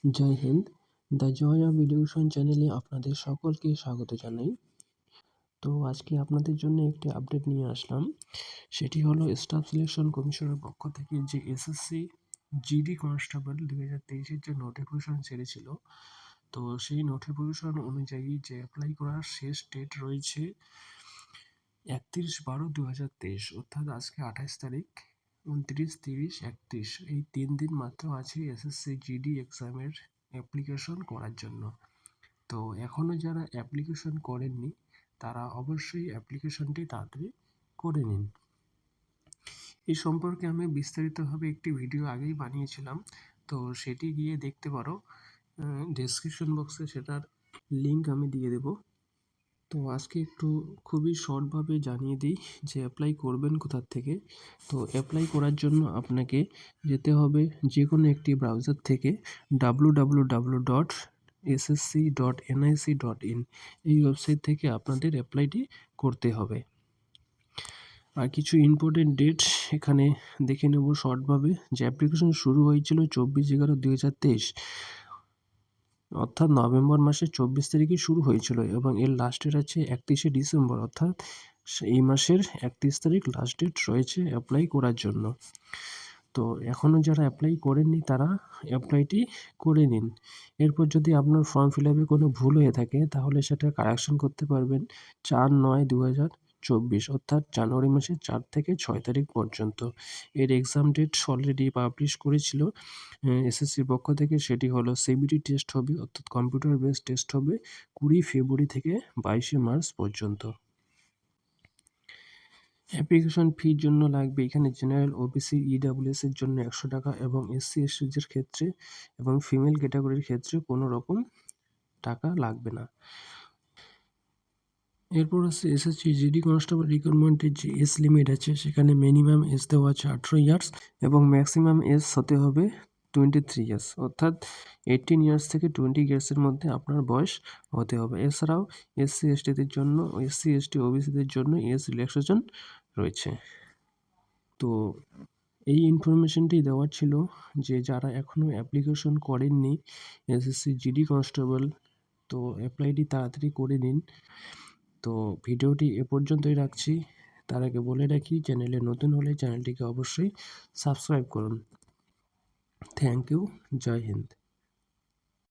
জয় হিন্দ। The joy of education চ্যানেলে আপনাদের সকলকে স্বাগত জানাই। তো আজকে আপনাদের জন্য একটি আপডেট নিয়ে আসলাম। সেটি হলো স্টাফ সিলেকশন কমিশনের পক্ষ থেকে যে এসএসসি জিডি কনস্টেবল 2023-এর যে নোটিফিকেশন ছেড়েছিল, তো সেই নোটিফিকেশন অনুযায়ী যে অ্যাপ্লাই করার শেষ ডেট রয়েছে 31/12/2023, অর্থাৎ আজকে 28 তারিখ, 29, 30, 31 এই 3 দিন মাত্র আছে এসএসসি জিডি এক্সামের অ্যাপ্লিকেশন করার জন্য। তো এখনও যারা অ্যাপ্লিকেশন করেননি তারা অবশ্যই অ্যাপ্লিকেশনটি তাড়াতাড়ি করে নিন। এই সম্পর্কে আমি বিস্তারিতভাবে একটি ভিডিও আগেই বানিয়েছিলাম, তো সেটি গিয়ে দেখতে পারো। ডেসক্রিপশন বক্সে সেটার লিঙ্ক আমি দিয়ে দেবো। তো আজকে একটু খুবই শর্টভাবে জানিয়ে দিই যে অ্যাপ্লাই করবেন কোথার থেকে। তো অ্যাপ্লাই করার জন্য আপনাকে যেতে হবে যে কোনো একটি ব্রাউজার থেকে www.ssc.nic.in এই ওয়েবসাইট থেকে আপনাদের অ্যাপ্লাইটি করতে হবে। আর কিছু ইম্পর্টেন্ট ডেট এখানে দেখে নেব শর্টভাবে। যে অ্যাপ্লিকেশন শুরু হয়েছিল 24/11/2023, অর্থাৎ নভেম্বর মাসের 24 তারিখে শুরু হয়েছিল এবং এর লাস্ট ডেট আছে 31শে ডিসেম্বর, অর্থাৎ এই মাসের 31 তারিখ লাস্ট ডেট রয়েছে অ্যাপ্লাই করার জন্য। তো এখনও যারা অ্যাপ্লাই করেননি তারা অ্যাপ্লাইটি করে নিন। এরপর যদি আপনার ফর্ম ফিল আপে কোনো ভুল হয়ে থাকে তাহলে সেটা কারেকশন করতে পারবেন 4/9/2024, অর্থাৎ জানুয়ারি মাসের 4 থেকে 6 তারিখ পর্যন্ত। এর এক্সাম ডেট অলরেডি পাবলিশ করেছিল এসএসসির পক্ষ থেকে। সেটি হলো সিবিটি টেস্ট হবে, অর্থাৎ কম্পিউটার বেসড টেস্ট হবে 20 ফেব্রুয়ারি থেকে 22শে মার্চ পর্যন্ত। অ্যাপ্লিকেশন ফির জন্য লাগবে এখানে জেনারেল, ওবিসি, ইডাব্লিউএস এর জন্য 100 টাকা এবং এসসি এসটিদের ক্ষেত্রে এবং ফিমেল ক্যাটাগরির ক্ষেত্রে কোনো রকম টাকা লাগবে না। এরপর হচ্ছে এসএসসি জিডি কনস্টেবল রিক্রুটমেন্টের যে এজ লিমিট আছে, সেখানে মিনিমাম এজ দেওয়া আছে 18 ইয়ার্স এবং ম্যাক্সিমাম এজ হতে হবে 23 ইয়ার্স, অর্থাৎ 18 ইয়ার্স থেকে 20 ইয়ার্সের মধ্যে আপনার বয়স হতে হবে। এছাড়াও এসসি এসটিদের জন্য, এসসি এসটি ওবিসিদের জন্য এজ রিল্যাক্সেশন রয়েছে। তো এই ইনফরমেশনটি দেওয়ার ছিল যে যারা এখনও অ্যাপ্লিকেশন করেননি এসএসসি জিডি কনস্টেবল, তো অ্যাপ্লাইটি তাড়াতাড়ি করে নিন। তো ভিডিওটি এ পর্যন্তই রাখছি। তার আগে বলে রাখি, চ্যানেলে নতুন হলে চ্যানেলটিকে অবশ্যই সাবস্ক্রাইব করুন। Thank you. জয় হিন্দ।